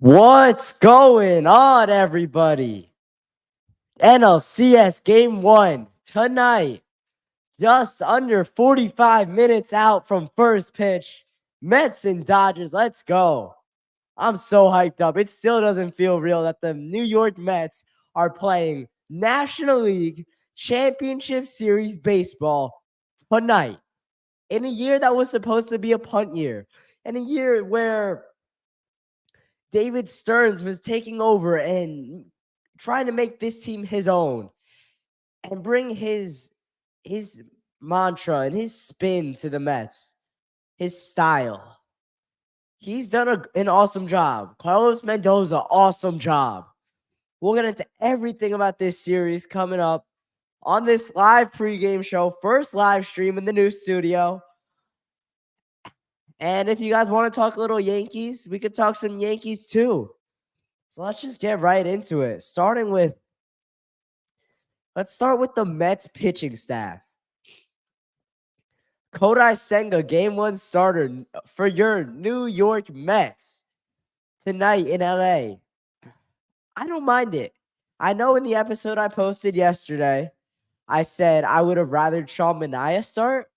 What's going on, everybody? NLCS Game 1 tonight. Just under 45 minutes out from first pitch. Mets and Dodgers, let's go. I'm so hyped up. It still doesn't feel real that the New York Mets are playing National League Championship Series baseball tonight. In a year that was supposed to be a punt year. In a year where David Stearns was taking over and trying to make this team his own and bring his mantra and his spin to the Mets, his style. He's done an awesome job. Carlos Mendoza, awesome job. We'll get into everything about this series coming up on this live pregame show, first live stream in the new studio. And if you guys want to talk a little Yankees, we could talk some Yankees too. So let's just get right into it. Let's start with the Mets pitching staff. Kodai Senga, Game 1 starter for your New York Mets tonight in LA. I don't mind it. I know in the episode I posted yesterday, I said I would have rather Sean Manaea start.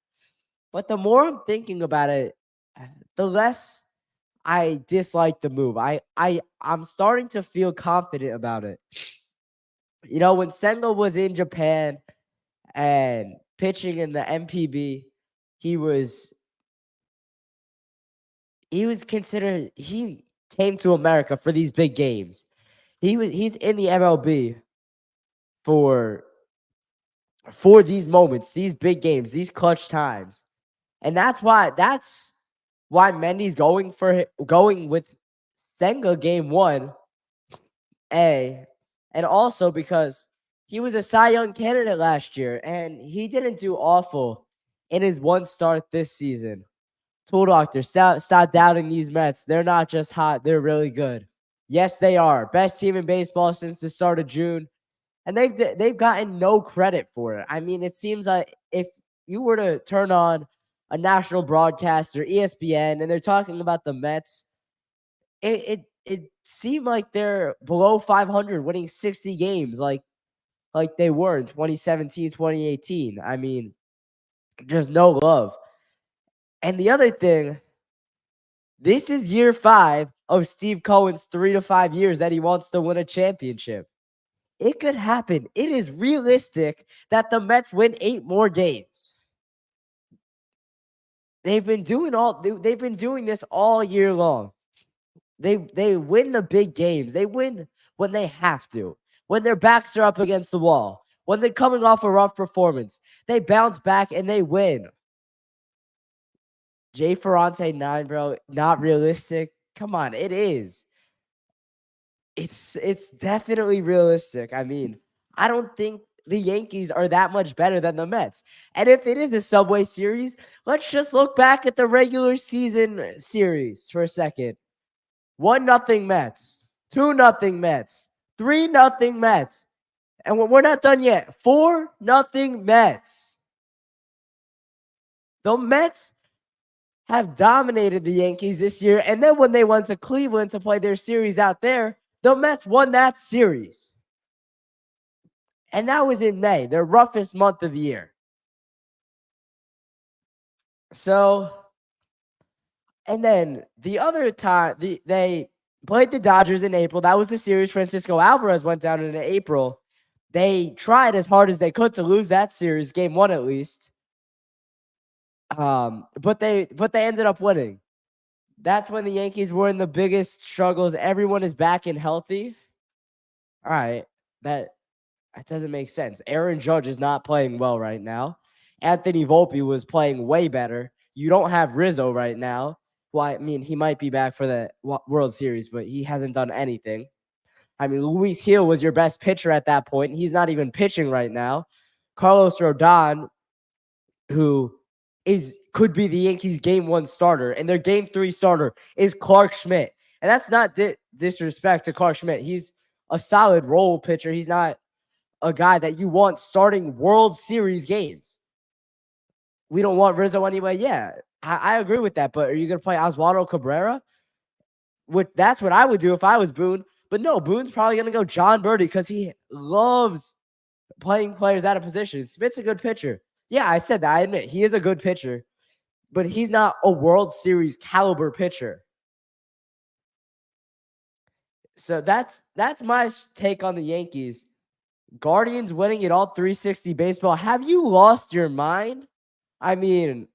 But the more I'm thinking about it, the less I dislike the move. I'm starting to feel confident about it. You know, when Senga was in Japan and pitching in the MPB, he considered, he came to America for these big games. He's in the MLB for these moments, these big games, these clutch times. And that's why Mendy's going with Senga Game 1. And also because he was a Cy Young candidate last year, and he didn't do awful in his one start this season. Tool Doctor, stop doubting these Mets. They're not just hot, they're really good. Yes, they are. Best team in baseball since the start of June. And they've gotten no credit for it. I mean, it seems like if you were to turn on a national broadcaster, ESPN, and they're talking about the Mets, it seemed like they're below 500, winning 60 games like they were in 2017, 2018. I mean, just no love. And the other thing, this is year 5 of Steve Cohen's 3 to 5 years that he wants to win a championship. It could happen. It is realistic that the Mets win 8 more games. They've been doing this all year long. They win the big games. They win when they have to. When their backs are up against the wall. When they're coming off a rough performance. They bounce back and they win. Jay Ferrante 9, bro. Not realistic. Come on, it is. It's definitely realistic. I mean, I don't think the Yankees are that much better than the Mets. And if it is the Subway Series, let's just look back at the regular season series for a second. 1-0 Mets, 2-0 Mets, 3-0 Mets. And we're not done yet. 4-0 Mets. The Mets have dominated the Yankees this year. And then when they went to Cleveland to play their series out there, the Mets won that series. And that was in May, their roughest month of the year. So, and then the other time, they played the Dodgers in April. That was the series Francisco Alvarez went down in April. They tried as hard as they could to lose that series, Game 1 at least. But they ended up winning. That's when the Yankees were in the biggest struggles. Everyone is back and healthy. All right, that doesn't make sense. Aaron Judge is not playing well right now. Anthony Volpe was playing way better. You don't have Rizzo right now. Well, I mean, he might be back for the World Series, but he hasn't done anything. I mean, Luis Gil was your best pitcher at that point. He's not even pitching right now. Carlos Rodon, who could be the Yankees' Game 1 starter, and their Game 3 starter is Clark Schmidt. And that's not disrespect to Clark Schmidt. He's a solid role pitcher. He's not a guy that you want starting World Series games. We don't want Rizzo anyway. Yeah, I agree with that. But are you going to play Oswaldo Cabrera? That's what I would do if I was Boone. But no, Boone's probably going to go John Birdie because he loves playing players out of position. Smith's a good pitcher. Yeah, I said that. I admit he is a good pitcher, but he's not a World Series caliber pitcher. So that's my take on the Yankees. Guardians winning it all 360 baseball. Have you lost your mind? I mean,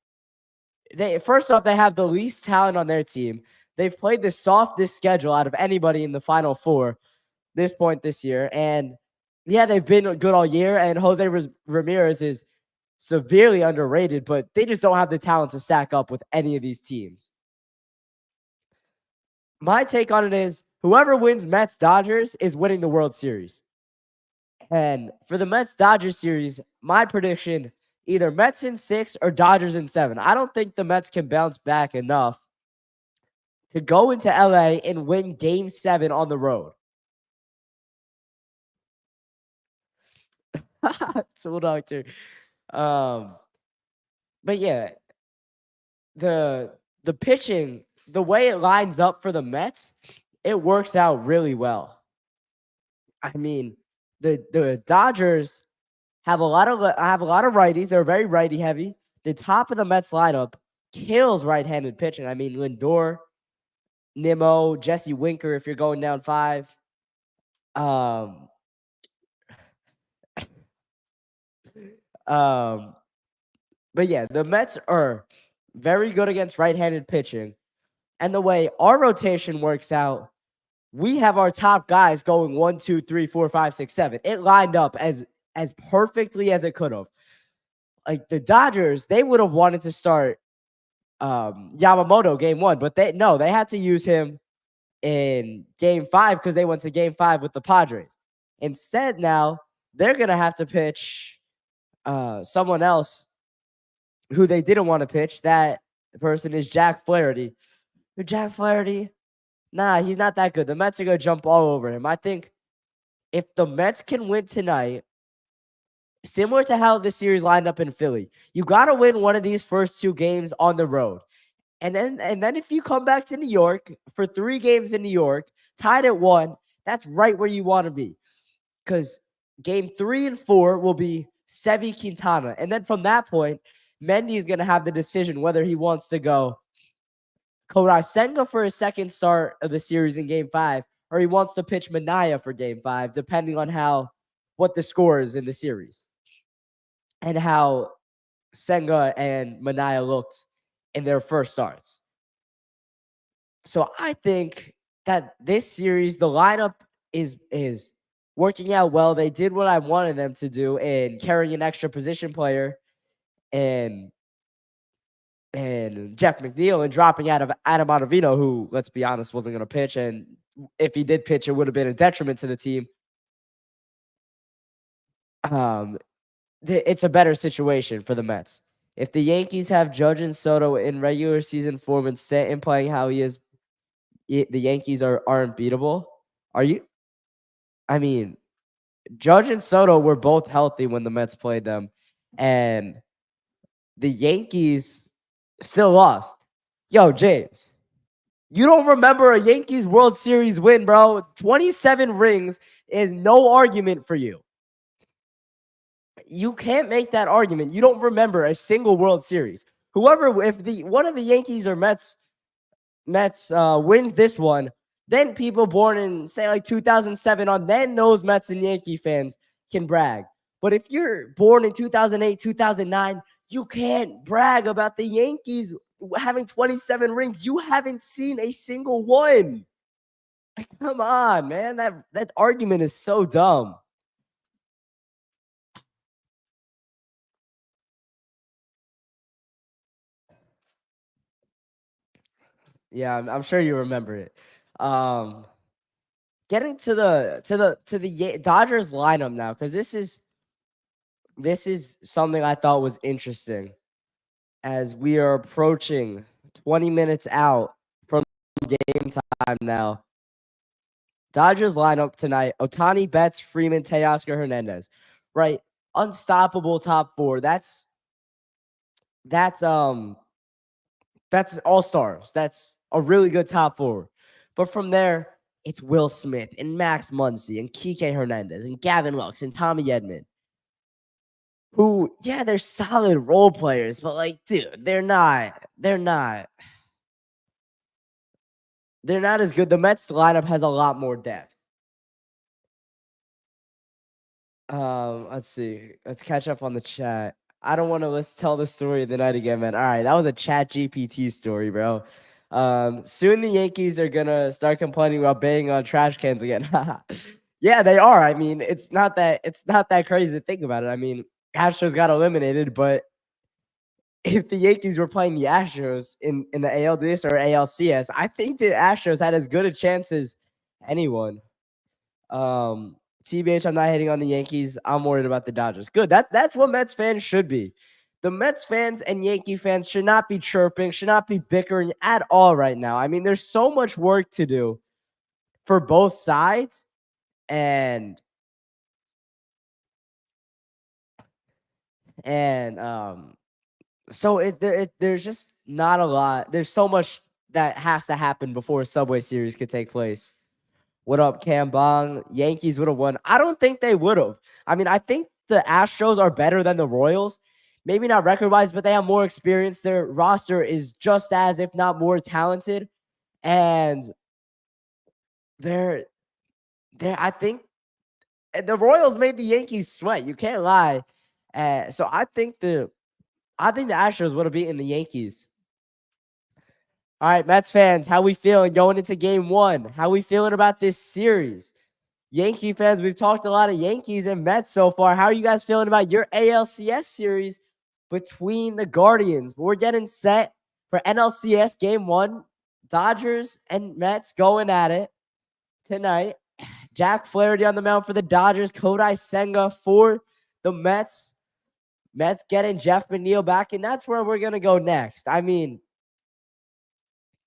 first off, they have the least talent on their team. They've played the softest schedule out of anybody in the Final Four this point this year. And yeah, they've been good all year. And Jose Ramirez is severely underrated, but they just don't have the talent to stack up with any of these teams. My take on it is whoever wins Mets Dodgers is winning the World Series. And for the Mets Dodgers series, my prediction either Mets in 6 or Dodgers in 7. I don't think the Mets can bounce back enough to go into LA and win game 7 on the road. Tool Doctor. But yeah, the pitching, the way it lines up for the Mets, it works out really well. I mean, the Dodgers have a lot of righties. They're very righty heavy. The top of the Mets lineup kills right-handed pitching. I mean, Lindor, Nimmo, Jesse Winker if you're going down 5. But yeah, the Mets are very good against right-handed pitching. And the way our rotation works out, we have our top guys going 1, 2, 3, 4, 5, 6, 7. It lined up as perfectly as it could have. Like the Dodgers, they would have wanted to start Yamamoto game 1, but they had to use him in game 5 because they went to game 5 with the Padres. Instead, now they're gonna have to pitch someone else who they didn't want to pitch. That person is Jack Flaherty. Jack Flaherty, nah, he's not that good. The Mets are gonna jump all over him. I think if the Mets can win tonight, similar to how the series lined up in Philly, you got to win one of these first 2 games on the road. And then if you come back to New York for 3 games in New York, tied at 1, that's right where you want to be. Because game 3 and 4 will be Sevy Quintana. And then from that point, Mendy is going to have the decision whether he wants to go Kodai Senga for his second start of the series in game 5, or he wants to pitch Manaea for game 5, depending on what the score is in the series and how Senga and Manaea looked in their first starts. So I think that this series, the lineup is working out well. They did what I wanted them to do in carrying an extra position player and Jeff McNeil and dropping out of Adam Ottavino, who, let's be honest, wasn't going to pitch. And if he did pitch, it would have been a detriment to the team. It's a better situation for the Mets. If the Yankees have Judge and Soto in regular season form and Stanton playing how he is, the Yankees are unbeatable. I mean, Judge and Soto were both healthy when the Mets played them, and the Yankees still lost. Yo, James, you don't remember a Yankees World Series win, bro? 27 rings is no argument for you. You can't make that argument. You don't remember a single World Series. If one of the Yankees or Mets wins this one, then people born in, say, like 2007 on, then those Mets and Yankee fans can brag. But if you're born in 2008, 2009, you can't brag about the Yankees having 27 rings. You haven't seen a single one. Come on, man. That argument is so dumb. Yeah, I'm sure you remember it. Getting to the Dodgers lineup now, because this is something I thought was interesting as we are approaching 20 minutes out from game time now. Dodgers lineup tonight: Ohtani, Betts, Freeman, Teoscar, Hernandez. Right, unstoppable top 4. That's all stars. That's a really good top 4. But from there, it's Will Smith and Max Muncy and Kike Hernandez and Gavin Lux and Tommy Edman, who, yeah, they're solid role players, but like, dude, they're not as good. The Mets lineup has a lot more depth. Let's see. Let's catch up on the chat. I don't want to tell the story of the night again, man. All right, that was a Chat GPT story, bro. Soon the Yankees are gonna start complaining about banging on trash cans again. Yeah, they are. I mean, it's not that crazy to think about it. I mean, Astros got eliminated, but if the Yankees were playing the Astros in the ALDS or ALCS, I think the Astros had as good a chance as anyone. TBH, I'm not hating on the Yankees. I'm worried about the Dodgers. Good. That's what Mets fans should be. The Mets fans and Yankee fans should not be chirping, should not be bickering at all right now. I mean, there's so much work to do for both sides, and so there's just not a lot. There's so much that has to happen before a Subway Series could take place. What up, Cam Bong? Yankees would have won. I don't think they would have. I mean, I think the Astros are better than the Royals. Maybe not record-wise, but they have more experience. Their roster is just as, if not more, talented. And I think the Royals made the Yankees sweat. You can't lie. So I think the Astros would have beaten the Yankees. All right, Mets fans, how we feeling going into game one? How we feeling about this series? Yankee fans, we've talked a lot of Yankees and Mets so far. How are you guys feeling about your ALCS series between the Guardians? We're getting set for NLCS game one. Dodgers and Mets going at it tonight. Jack Flaherty on the mound for the Dodgers. Kodai Senga for the Mets. Mets getting Jeff McNeil back, and that's where we're going to go next. I mean,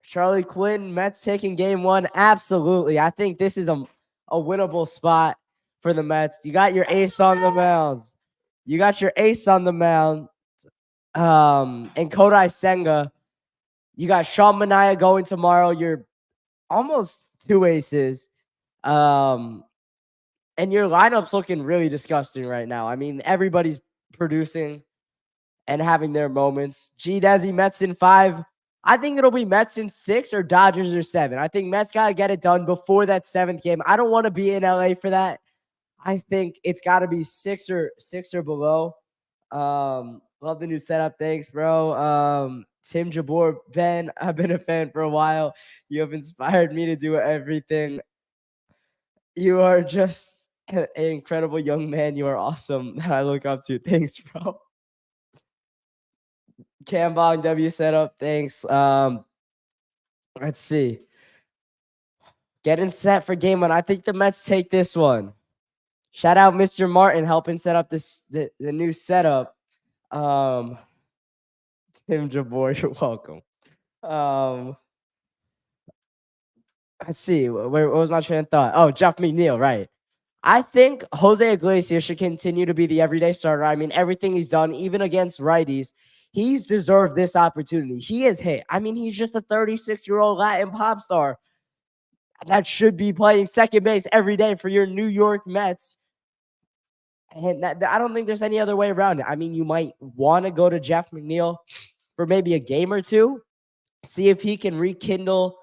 Charlie Quinn, Mets taking game one. Absolutely. I think this is a winnable spot for the Mets. You got your ace on the mound. And Kodai Senga. You got Sean Manaea going tomorrow. You're almost two aces. And your lineup's looking really disgusting right now. I mean, everybody's producing and having their moments. G Desi, Mets in 5. I think it'll be Mets in 6 or Dodgers or 7. I think Mets got to get it done before that 7th game. I don't want to be in LA for that. I think it's got to be 6 or below. Love the new setup. Thanks, bro. Tim Jabor, Ben, I've been a fan for a while. You have inspired me to do everything. You are just an incredible young man. You are awesome that I look up to. Thanks, bro. Cam Bong W setup. Thanks. Let's see. Getting set for game one. I think the Mets take this one. Shout out Mr. Martin helping set up the new setup. Tim Jabor, you're welcome. Let's see. What was my train of thought? Oh, Jeff McNeil, right. I think Jose Iglesias should continue to be the everyday starter. I mean, everything he's done, even against righties, he's deserved this opportunity. He has hit. I mean, he's just a 36-year-old Latin pop star that should be playing second base every day for your New York Mets. And I don't think there's any other way around it. I mean, you might want to go to Jeff McNeil for maybe a game or two, see if he can rekindle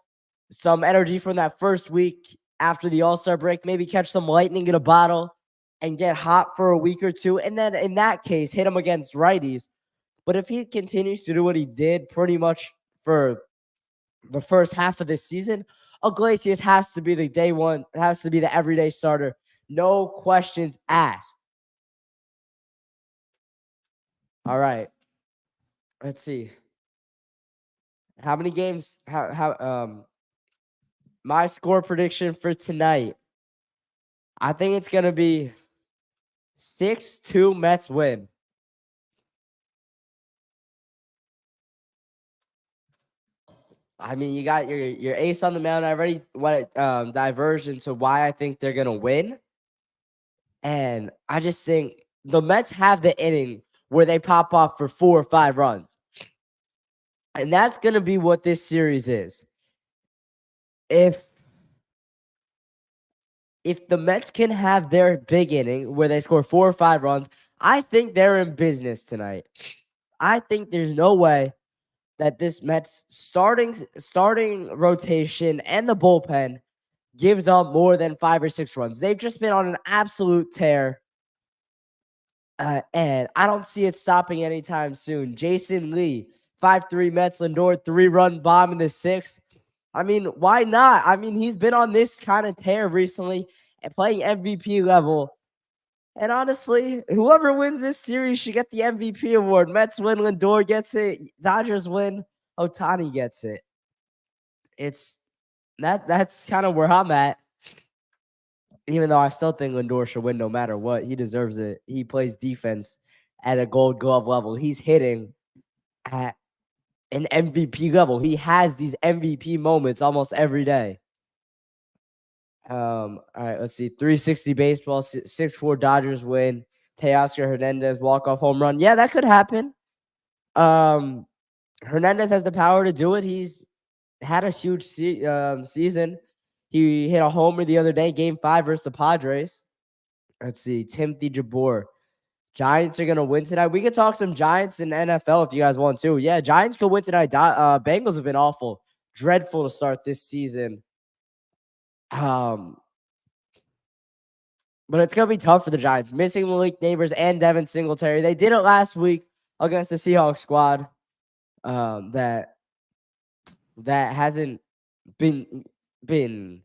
some energy from that first week after the All-Star break, maybe catch some lightning in a bottle and get hot for a week or two. And then in that case, hit him against righties. But if he continues to do what he did pretty much for the first half of this season, Iglesias has to be the day one, has to be the everyday starter. No questions asked. All right. Let's see. How many games? My score prediction for tonight. I think it's gonna be 6-2 Mets win. I mean, you got your ace on the mound. I already diverged into why I think they're gonna win, and I just think the Mets have the inning where they pop off for 4 or 5 runs, and that's gonna be what this series is. If if the Mets can have their big inning where they score 4 or 5 runs, I think they're in business tonight. I think there's no way that this Mets starting rotation and the bullpen gives up more than 5 or 6 runs. They've just been on an absolute tear. And I don't see it stopping anytime soon. Jason Lee, 5-3 Mets, Lindor, 3-run bomb in the 6th. I mean, why not? I mean, he's been on this kind of tear recently and playing MVP level. And honestly, whoever wins this series should get the MVP award. Mets win, Lindor gets it. Dodgers win, Ohtani gets it. It's that's kind of where I'm at. Even though I still think Lindor should win no matter what. He deserves it. He plays defense at a Gold Glove level. He's hitting at an MVP level. He has these MVP moments almost every day. All right, let's see. 360 baseball, 6-4 Dodgers win. Teoscar Hernandez walk-off home run. Yeah, that could happen. Hernandez has the power to do it. He's had a huge season. He hit a homer the other day, game 5 versus the Padres. Let's see. Timothy Jabor. Giants are going to win tonight. We could talk some Giants in NFL if you guys want to. Yeah, Giants could win tonight. Bengals have been awful. Dreadful to start this season. But it's going to be tough for the Giants. Missing Malik Neighbors and Devin Singletary. They did it last week against the Seahawks squad. That hasn't been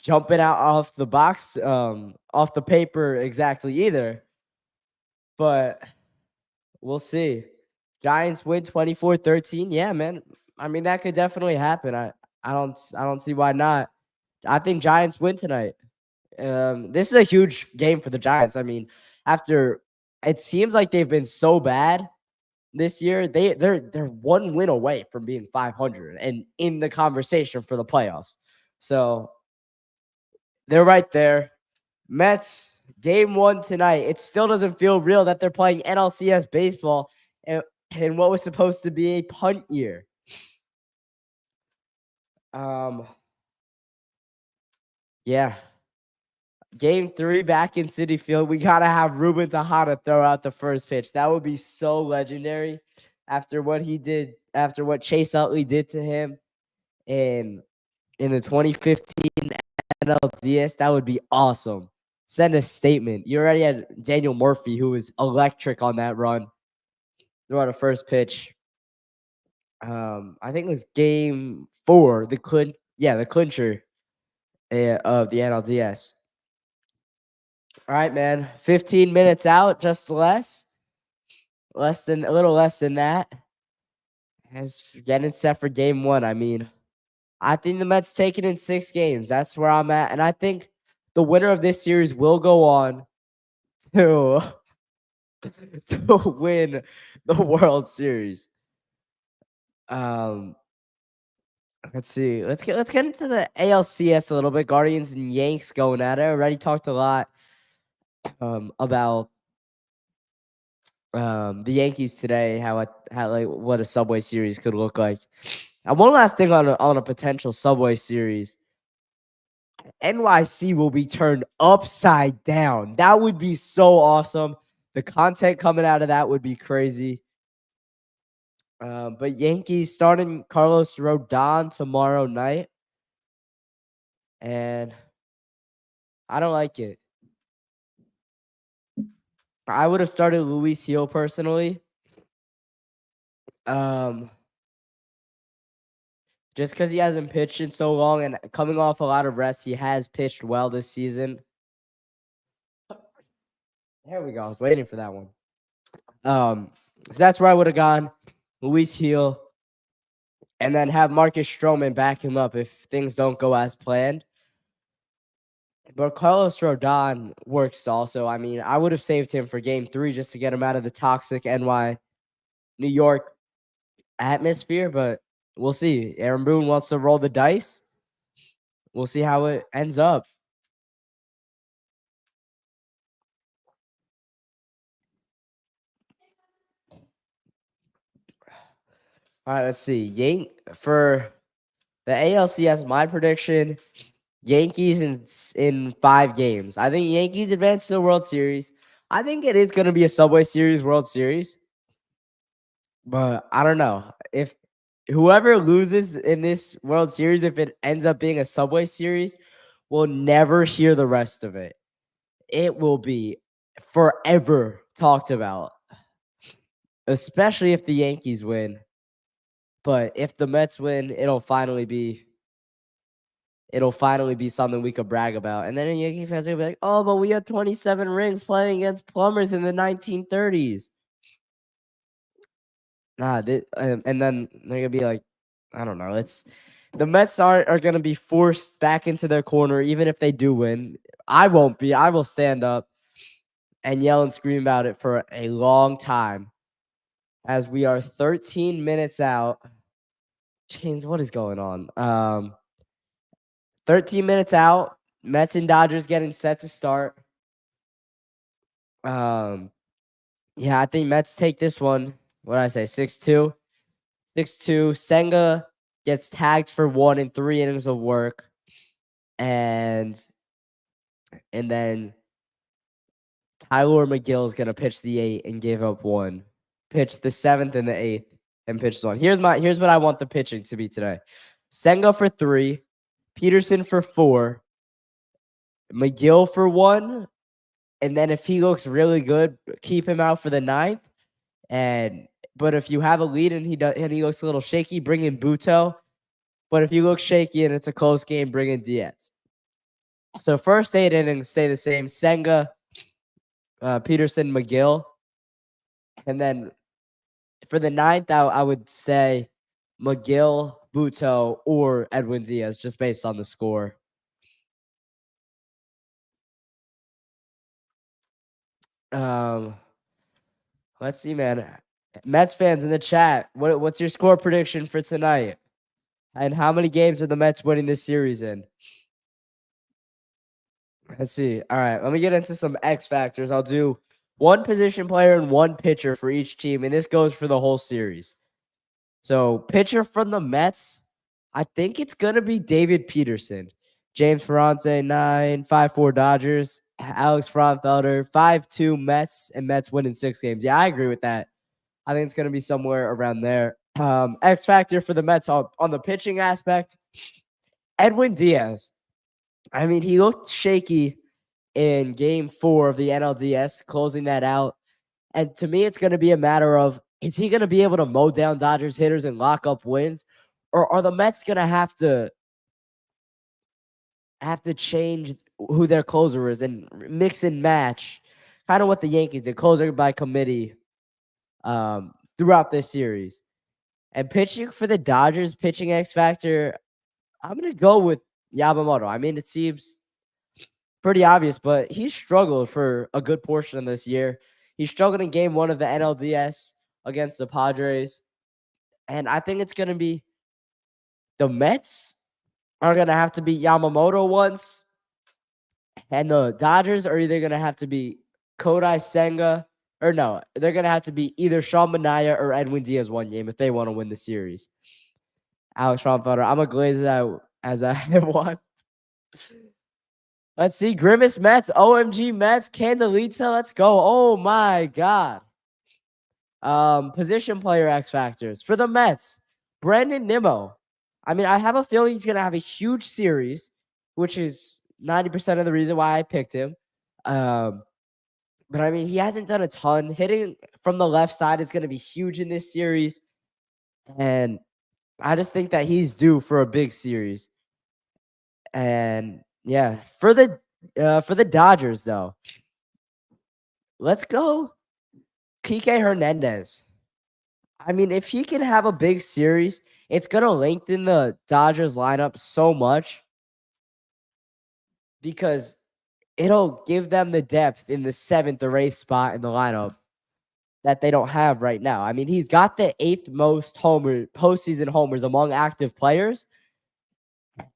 jumping out off the box, off the paper exactly either. But we'll see. Giants win 24-13. Yeah, man. I mean, that could definitely happen. I don't see why not. I think Giants win tonight. This is a huge game for the Giants. I mean, after it seems like they've been so bad this year, they're 1 win away from being 500 and in the conversation for the playoffs. So they're right there. Mets game 1 tonight. It still doesn't feel real that they're playing NLCS baseball in what was supposed to be a punt year. Yeah. Game 3 back in Citi Field. We gotta have Ruben Tejada throw out the first pitch. That would be so legendary after what he did, after what Chase Utley did to him in the 2015 NLCS. That would be awesome. Send a statement. You already had Daniel Murphy, who was electric on that run. Throw out a first pitch. I think it was game 4, the clincher of the NLDS. All right, man. 15 minutes out, just a little less than that. As getting set for game 1. I mean, I think the Mets take it in 6 games. That's where I'm at, and I think the winner of this series will go on to win the World Series. Let's see. Let's get into the ALCS a little bit. Guardians and Yanks going at it. Already talked a lot about the Yankees today, how like what a Subway Series could look like. And one last thing on a potential Subway Series. NYC will be turned upside down. That would be so awesome. The content coming out of that would be crazy. But Yankees starting Carlos Rodon tomorrow night. And I don't like it. I would have started Luis Gil personally. Just because he hasn't pitched in so long and coming off a lot of rest, he has pitched well this season. There we go. I was waiting for that one. So that's where I would have gone. Luis Gil. And then have Marcus Stroman back him up if things don't go as planned. But Carlos Rodon works also. I mean, I would have saved him for game 3 just to get him out of the toxic New York atmosphere. But we'll see. Aaron Boone wants to roll the dice. We'll see how it ends up. All right, let's see. For the ALCS, my prediction, Yankees in 5 games. I think Yankees advance to the World Series. I think it is going to be a Subway Series World Series. But I don't know. If whoever loses in this World Series, if it ends up being a Subway Series, we'll never hear the rest of it. It will be forever talked about, especially if the Yankees win. But if the Mets win, it'll finally be something we could brag about. And then Yankee fans will be like, "Oh, but we had 27 rings playing against plumbers in the 1930s." And then they're gonna be like, I don't know. It's the Mets are gonna be forced back into their corner, even if they do win. I won't be. I will stand up and yell and scream about it for a long time. As we are 13 minutes out. James, what is going on? 13 minutes out. Mets and Dodgers getting set to start. Yeah, I think Mets take this one. What did I say? 6-2. 6-2. Senga gets tagged for 1 in 3 innings of work. And then Tyler McGill is gonna pitch the 8 and give up 1. Pitch the 7th and the 8th and pitch 1. Here's what I want the pitching to be today. Senga for 3, Peterson for 4, McGill for 1, and then if he looks really good, keep him out for the 9th. But if you have a lead and he looks a little shaky, bring in Buto. But if he looks shaky and it's a close game, bring in Diaz. So first 8 innings stay the same. Senga, Peterson, McGill. And then for the 9th, I would say McGill, Buto, or Edwin Diaz, just based on the score. Let's see, man. Mets fans in the chat, what's your score prediction for tonight? And how many games are the Mets winning this series in? Let's see. All right, let me get into some X factors. I'll do one position player and one pitcher for each team, and this goes for the whole series. So, pitcher from the Mets, I think it's going to be David Peterson. James Ferrante, 9, 5-4 Dodgers. Alex Fronfelder, 5-2 Mets, and Mets winning 6 games. Yeah, I agree with that. I think it's going to be somewhere around there. X factor for the Mets on the pitching aspect, Edwin Diaz. I mean, he looked shaky in game 4 of the NLDS, closing that out. And to me, it's going to be a matter of, is he going to be able to mow down Dodgers hitters and lock up wins? Or are the Mets going to have to change who their closer is and mix and match, kind of what the Yankees did, closer by committee throughout this series? And pitching for the Dodgers, pitching X factor, I'm going to go with Yamamoto. I mean, it seems pretty obvious, but he struggled for a good portion of this year. He struggled in game 1 of the NLDS against the Padres. And I think it's going to be the Mets are going to have to beat Yamamoto once. And the Dodgers are either going to have to beat Kodai Senga. Or no, they're going to have to beat either Sean Manaea or Edwin Diaz one game if they want to win the series. Alex Fronfelder, I'm a glaze out as I have won. Let's see. Grimace Mets, OMG Mets, Candelita. Let's go. Oh my God. Position player X factors for the Mets. Brandon Nimmo. I mean, I have a feeling he's gonna have a huge series, which is 90% of the reason why I picked him. But I mean, he hasn't done a ton. Hitting from the left side is gonna be huge in this series, and I just think that he's due for a big series. And yeah, for the Dodgers though, let's go Kike Hernandez. I mean, if he can have a big series, it's going to lengthen the Dodgers lineup so much because it'll give them the depth in the 7th or 8th spot in the lineup that they don't have right now. I mean, he's got the 8th most postseason homers among active players.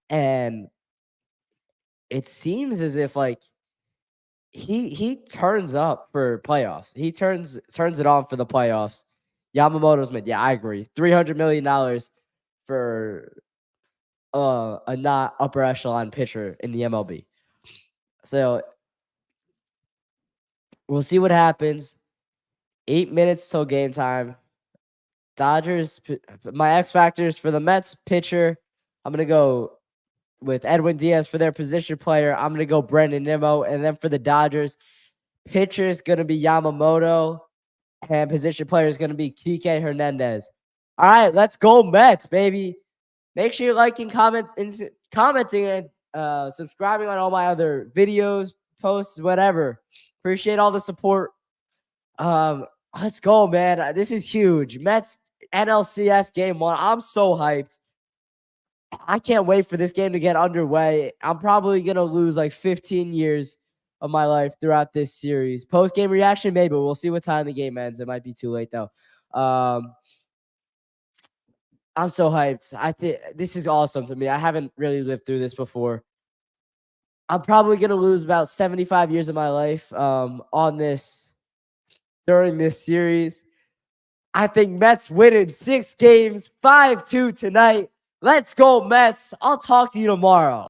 And it seems as if like he turns up for playoffs. He turns it on for the playoffs. Yamamoto's mid. Yeah, I agree. $300 million for a not upper echelon pitcher in the MLB. So we'll see what happens. 8 minutes till game time. Dodgers, my X factors for the Mets pitcher, I'm going to go with Edwin Diaz for their position player. I'm going to go Brendan Nimmo. And then for the Dodgers, pitcher is going to be Yamamoto. And position player is going to be Kike Hernandez. All right, let's go Mets, baby. Make sure you're liking, commenting, and subscribing on all my other videos, posts, whatever. Appreciate all the support. Let's go, man. This is huge. Mets NLCS game 1. I'm so hyped. I can't wait for this game to get underway. I'm probably going to lose like 15 years of my life throughout this series. Post-game reaction, maybe. We'll see what time the game ends. It might be too late, though. I'm so hyped. I think this is awesome to me. I haven't really lived through this before. I'm probably going to lose about 75 years of my life during this series. I think Mets win in 6 games, 5-2 tonight. Let's go, Mets. I'll talk to you tomorrow.